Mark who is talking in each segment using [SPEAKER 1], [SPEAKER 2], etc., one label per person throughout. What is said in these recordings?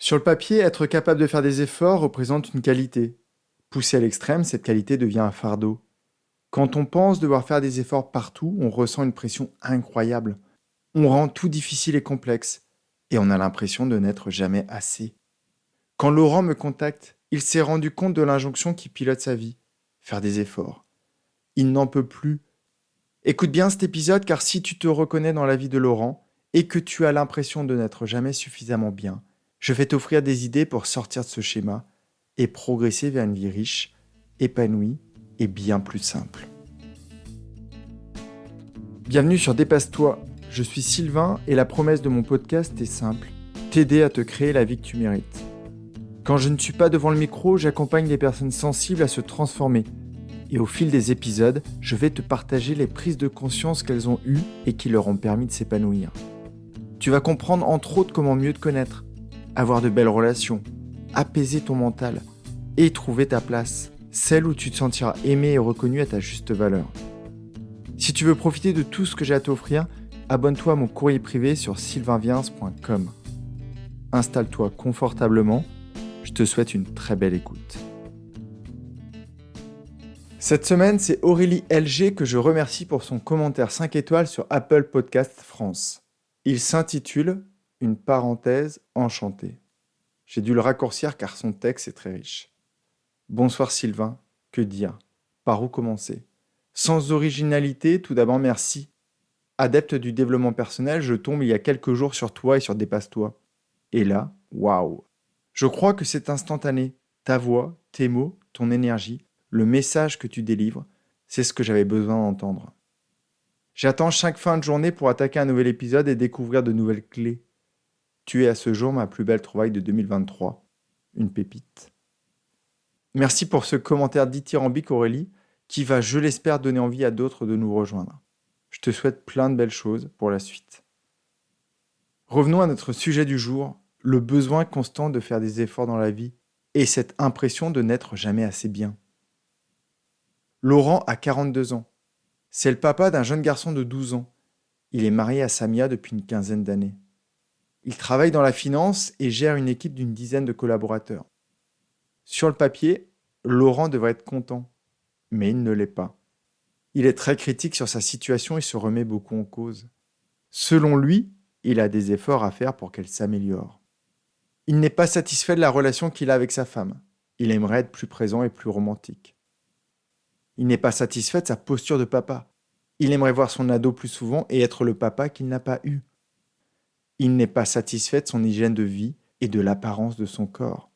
[SPEAKER 1] Sur le papier, être capable de faire des efforts représente une qualité. Poussé à l'extrême, cette qualité devient un fardeau. Quand on pense devoir faire des efforts partout, on ressent une pression incroyable. On rend tout difficile et complexe, et on a l'impression de n'être jamais assez. Quand Laurent me contacte, il s'est rendu compte de l'injonction qui pilote sa vie, faire des efforts. Il n'en peut plus. Écoute bien cet épisode car si tu te reconnais dans la vie de Laurent et que tu as l'impression de n'être jamais suffisamment bien, je vais t'offrir des idées pour sortir de ce schéma et progresser vers une vie riche, épanouie et bien plus simple. Bienvenue sur Dépasse-toi, je suis Sylvain et la promesse de mon podcast est simple, t'aider à te créer la vie que tu mérites. Quand je ne suis pas devant le micro, j'accompagne les personnes sensibles à se transformer. Et au fil des épisodes, je vais te partager les prises de conscience qu'elles ont eues et qui leur ont permis de s'épanouir. Tu vas comprendre entre autres comment mieux te connaître, avoir de belles relations, apaiser ton mental et trouver ta place, celle où tu te sentiras aimé et reconnu à ta juste valeur. Si tu veux profiter de tout ce que j'ai à t'offrir, abonne-toi à mon courrier privé sur sylvainviens.com. Installe-toi confortablement, je te souhaite une très belle écoute. Cette semaine, c'est Aurélie LG que je remercie pour son commentaire 5 étoiles sur Apple Podcast France. Il s'intitule « Une parenthèse enchantée ». J'ai dû le raccourcir car son texte est très riche. Bonsoir Sylvain, que dire? Par où commencer? Sans originalité, tout d'abord merci. Adepte du développement personnel, je tombe il y a quelques jours sur toi et sur Dépasse-toi. Et là, waouh! Je crois que c'est instantané. Ta voix, tes mots, ton énergie, le message que tu délivres, c'est ce que j'avais besoin d'entendre. J'attends chaque fin de journée pour attaquer un nouvel épisode et découvrir de nouvelles clés. Tu es à ce jour ma plus belle trouvaille de 2023. Une pépite. Merci pour ce commentaire dithyrambique Aurélie, qui va, je l'espère, donner envie à d'autres de nous rejoindre. Je te souhaite plein de belles choses pour la suite. Revenons à notre sujet du jour, le besoin constant de faire des efforts dans la vie et cette impression de n'être jamais assez bien. Laurent a 42 ans. C'est le papa d'un jeune garçon de 12 ans. Il est marié à Samia depuis une quinzaine d'années. Il travaille dans la finance et gère une équipe d'une dizaine de collaborateurs. Sur le papier, Laurent devrait être content, mais il ne l'est pas. Il est très critique sur sa situation et se remet beaucoup en cause. Selon lui, il a des efforts à faire pour qu'elle s'améliore. Il n'est pas satisfait de la relation qu'il a avec sa femme. Il aimerait être plus présent et plus romantique. Il n'est pas satisfait de sa posture de papa. Il aimerait voir son ado plus souvent et être le papa qu'il n'a pas eu. Il n'est pas satisfait de son hygiène de vie et de l'apparence de son corps.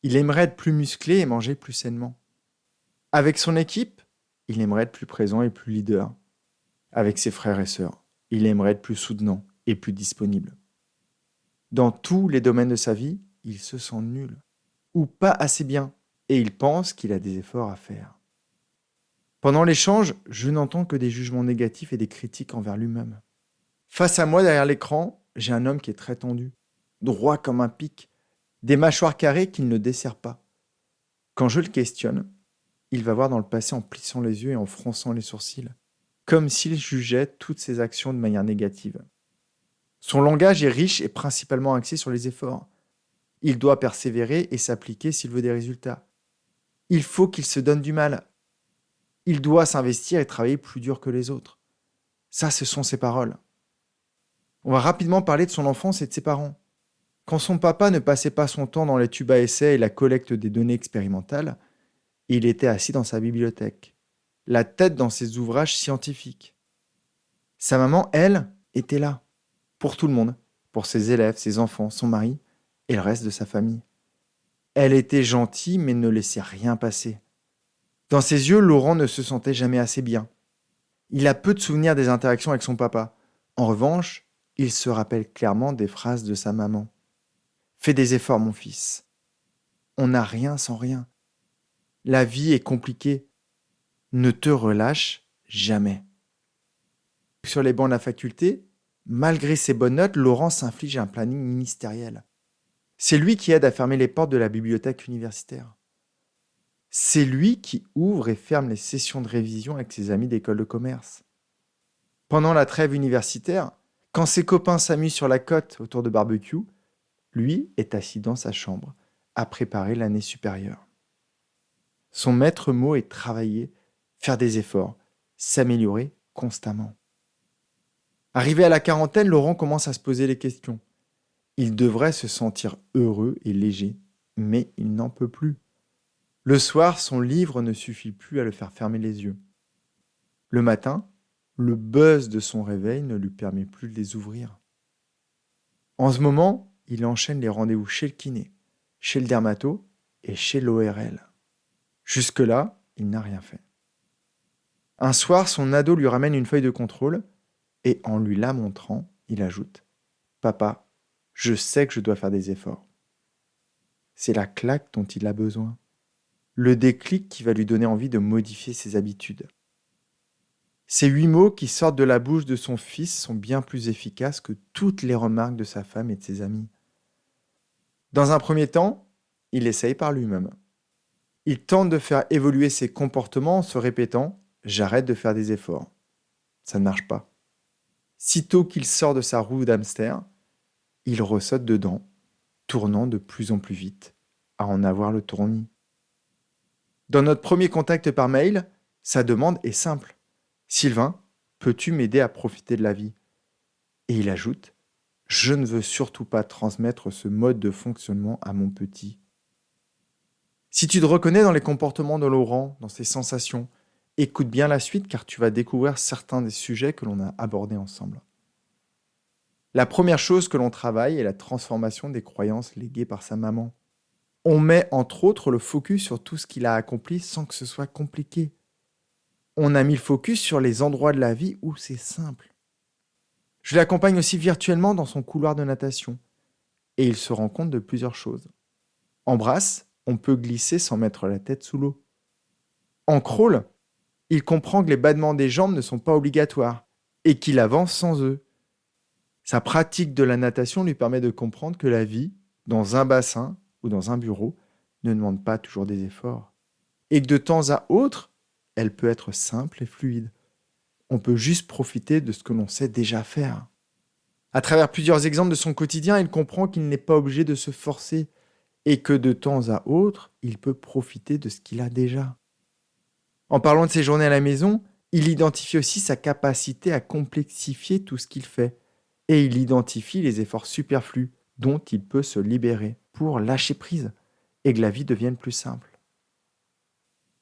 [SPEAKER 1] Il aimerait être plus musclé et manger plus sainement. Avec son équipe, il aimerait être plus présent et plus leader. Avec ses frères et sœurs, il aimerait être plus soutenant et plus disponible. Dans tous les domaines de sa vie, il se sent nul ou pas assez bien et il pense qu'il a des efforts à faire. Pendant l'échange, je n'entends que des jugements négatifs et des critiques envers lui-même. Face à moi, derrière l'écran, j'ai un homme qui est très tendu, droit comme un pic, des mâchoires carrées qu'il ne dessert pas. Quand je le questionne, il va voir dans le passé en plissant les yeux et en fronçant les sourcils, comme s'il jugeait toutes ses actions de manière négative. Son langage est riche et principalement axé sur les efforts. Il doit persévérer et s'appliquer s'il veut des résultats. Il faut qu'il se donne du mal. Il doit s'investir et travailler plus dur que les autres. Ça, ce sont ses paroles. On va rapidement parler de son enfance et de ses parents. Quand son papa ne passait pas son temps dans les tubes à essai et la collecte des données expérimentales, il était assis dans sa bibliothèque, la tête dans ses ouvrages scientifiques. Sa maman, elle, était là, pour tout le monde, pour ses élèves, ses enfants, son mari et le reste de sa famille. Elle était gentille mais ne laissait rien passer. Dans ses yeux, Laurent ne se sentait jamais assez bien. Il a peu de souvenirs des interactions avec son papa. En revanche, il se rappelle clairement des phrases de sa maman. « Fais des efforts, mon fils. On n'a rien sans rien. La vie est compliquée. Ne te relâche jamais. » Sur les bancs de la faculté, malgré ses bonnes notes, Laurent s'inflige un planning ministériel. C'est lui qui aide à fermer les portes de la bibliothèque universitaire. C'est lui qui ouvre et ferme les sessions de révision avec ses amis d'école de commerce. Pendant la trêve universitaire, quand ses copains s'amusent sur la côte autour de barbecue, Lui est assis dans sa chambre, à préparer l'année supérieure. Son maître mot est travailler, faire des efforts, s'améliorer constamment. Arrivé à la quarantaine, Laurent commence à se poser les questions. Il devrait se sentir heureux et léger, mais il n'en peut plus. Le soir, son livre ne suffit plus à le faire fermer les yeux. Le matin, le buzz de son réveil ne lui permet plus de les ouvrir. En ce moment, il enchaîne les rendez-vous chez le kiné, chez le dermato et chez l'ORL. Jusque-là, il n'a rien fait. Un soir, son ado lui ramène une feuille de contrôle et en lui la montrant, il ajoute « Papa, je sais que je dois faire des efforts. » C'est la claque dont il a besoin. Le déclic qui va lui donner envie de modifier ses habitudes. Ces 8 mots qui sortent de la bouche de son fils sont bien plus efficaces que toutes les remarques de sa femme et de ses amis. Dans un premier temps, il essaye par lui-même. Il tente de faire évoluer ses comportements en se répétant « J'arrête de faire des efforts ». Ça ne marche pas. Sitôt qu'il sort de sa roue d'hamster, il ressaute dedans, tournant de plus en plus vite, à en avoir le tournis. Dans notre premier contact par mail, sa demande est simple. « Sylvain, peux-tu m'aider à profiter de la vie ?» Et il ajoute « Je ne veux surtout pas transmettre ce mode de fonctionnement à mon petit. » Si tu te reconnais dans les comportements de Laurent, dans ses sensations, écoute bien la suite car tu vas découvrir certains des sujets que l'on a abordés ensemble. La première chose que l'on travaille est la transformation des croyances léguées par sa maman. On met entre autres le focus sur tout ce qu'il a accompli sans que ce soit compliqué. On a mis le focus sur les endroits de la vie où c'est simple. Je l'accompagne aussi virtuellement dans son couloir de natation et il se rend compte de plusieurs choses. En brasse, on peut glisser sans mettre la tête sous l'eau. En crawl, il comprend que les battements des jambes ne sont pas obligatoires et qu'il avance sans eux. Sa pratique de la natation lui permet de comprendre que la vie, dans un bassin ou dans un bureau, ne demande pas toujours des efforts. Et que de temps à autre, elle peut être simple et fluide. On peut juste profiter de ce que l'on sait déjà faire. À travers plusieurs exemples de son quotidien, il comprend qu'il n'est pas obligé de se forcer et que de temps à autre, il peut profiter de ce qu'il a déjà. En parlant de ses journées à la maison, il identifie aussi sa capacité à complexifier tout ce qu'il fait et il identifie les efforts superflus dont il peut se libérer pour lâcher prise et que la vie devienne plus simple.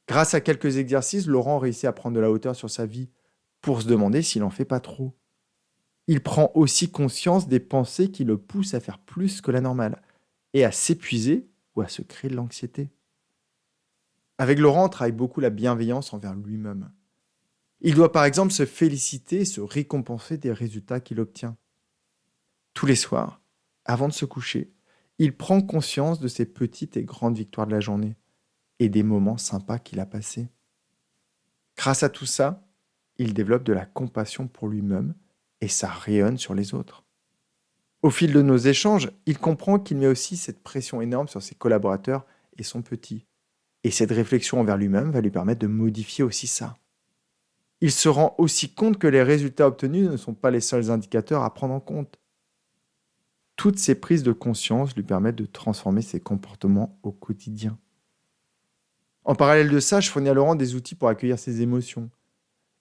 [SPEAKER 1] Grâce à quelques exercices, Laurent réussit à prendre de la hauteur sur sa vie pour se demander s'il n'en fait pas trop. Il prend aussi conscience des pensées qui le poussent à faire plus que la normale et à s'épuiser ou à se créer de l'anxiété. Avec Laurent, on travaille beaucoup la bienveillance envers lui-même. Il doit par exemple se féliciter et se récompenser des résultats qu'il obtient. Tous les soirs, avant de se coucher, il prend conscience de ses petites et grandes victoires de la journée et des moments sympas qu'il a passés. Grâce à tout ça, il développe de la compassion pour lui-même et ça rayonne sur les autres. Au fil de nos échanges, il comprend qu'il met aussi cette pression énorme sur ses collaborateurs et son petit. Et cette réflexion envers lui-même va lui permettre de modifier aussi ça. Il se rend aussi compte que les résultats obtenus ne sont pas les seuls indicateurs à prendre en compte. Toutes ces prises de conscience lui permettent de transformer ses comportements au quotidien. En parallèle de ça, je fournis à Laurent des outils pour accueillir ses émotions,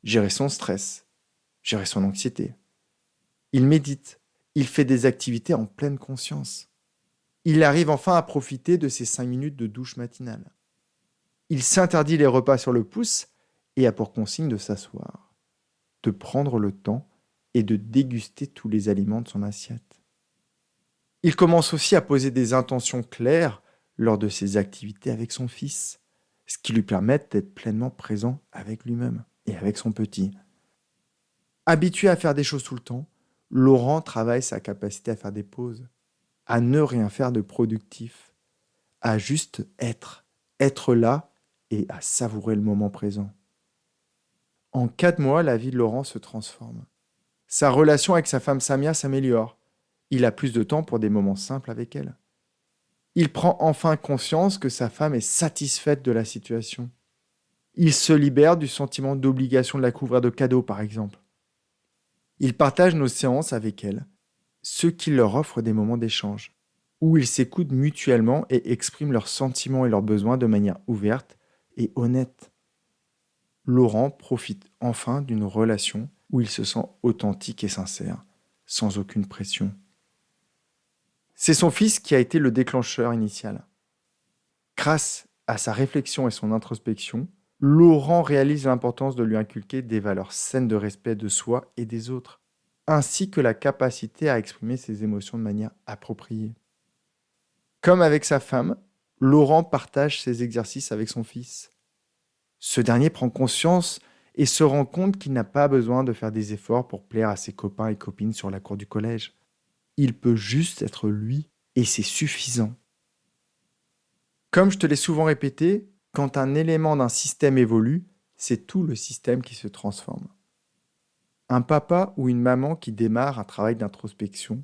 [SPEAKER 1] gérer son stress, gérer son anxiété. Il médite, il fait des activités en pleine conscience. Il arrive enfin à profiter de ses 5 minutes de douche matinale. Il s'interdit les repas sur le pouce et a pour consigne de s'asseoir, de prendre le temps et de déguster tous les aliments de son assiette. Il commence aussi à poser des intentions claires lors de ses activités avec son fils, ce qui lui permet d'être pleinement présent avec lui-même et avec son petit. Habitué à faire des choses tout le temps, Laurent travaille sa capacité à faire des pauses, à ne rien faire de productif, à juste être là et à savourer le moment présent. En 4 mois, la vie de Laurent se transforme. Sa relation avec sa femme Samia s'améliore. Il a plus de temps pour des moments simples avec elle. Il prend enfin conscience que sa femme est satisfaite de la situation. Il se libère du sentiment d'obligation de la couvrir de cadeaux, par exemple. Il partage nos séances avec elle, ce qui leur offre des moments d'échange. où ils s'écoutent mutuellement et expriment leurs sentiments et leurs besoins de manière ouverte et honnête. Laurent profite enfin d'une relation où il se sent authentique et sincère, sans aucune pression. C'est son fils qui a été le déclencheur initial. Grâce à sa réflexion et son introspection, Laurent réalise l'importance de lui inculquer des valeurs saines de respect de soi et des autres, ainsi que la capacité à exprimer ses émotions de manière appropriée. Comme avec sa femme, Laurent partage ses exercices avec son fils. Ce dernier prend conscience et se rend compte qu'il n'a pas besoin de faire des efforts pour plaire à ses copains et copines sur la cour du collège. Il peut juste être lui et c'est suffisant. Comme je te l'ai souvent répété, quand un élément d'un système évolue, c'est tout le système qui se transforme. Un papa ou une maman qui démarre un travail d'introspection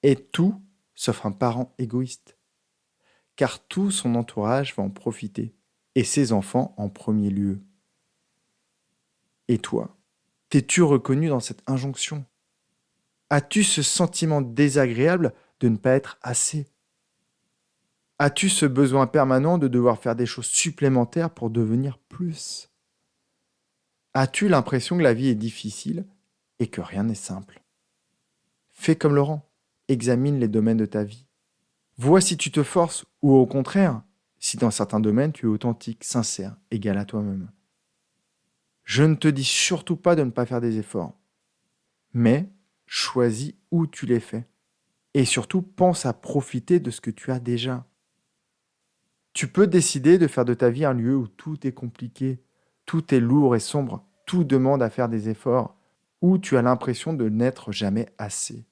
[SPEAKER 1] est tout sauf un parent égoïste. Car tout son entourage va en profiter, et ses enfants en premier lieu. Et toi, t'es-tu reconnu dans cette injonction ? As-tu ce sentiment désagréable de ne pas être assez ? As-tu ce besoin permanent de devoir faire des choses supplémentaires pour devenir plus ? As-tu l'impression que la vie est difficile et que rien n'est simple ? Fais comme Laurent, examine les domaines de ta vie. Vois si tu te forces ou au contraire, si dans certains domaines tu es authentique, sincère, égal à toi-même. Je ne te dis surtout pas de ne pas faire des efforts, mais choisis où tu les fais. Et surtout, pense à profiter de ce que tu as déjà. Tu peux décider de faire de ta vie un lieu où tout est compliqué, tout est lourd et sombre, tout demande à faire des efforts, où tu as l'impression de n'être jamais assez.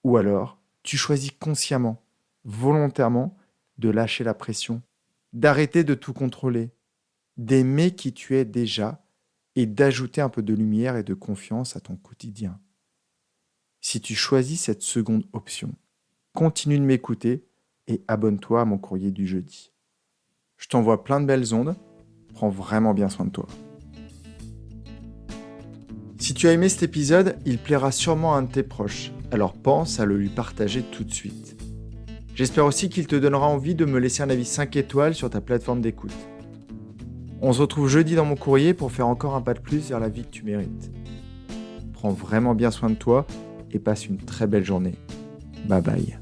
[SPEAKER 1] Ou alors, tu choisis consciemment, volontairement, de lâcher la pression, d'arrêter de tout contrôler, d'aimer qui tu es déjà et d'ajouter un peu de lumière et de confiance à ton quotidien. Si tu choisis cette seconde option, continue de m'écouter et abonne-toi à mon courrier du jeudi. Je t'envoie plein de belles ondes, prends vraiment bien soin de toi. Si tu as aimé cet épisode, il plaira sûrement à un de tes proches, alors pense à le lui partager tout de suite. J'espère aussi qu'il te donnera envie de me laisser un avis 5 étoiles sur ta plateforme d'écoute. On se retrouve jeudi dans mon courrier pour faire encore un pas de plus vers la vie que tu mérites. Prends vraiment bien soin de toi et passe une très belle journée. Bye bye.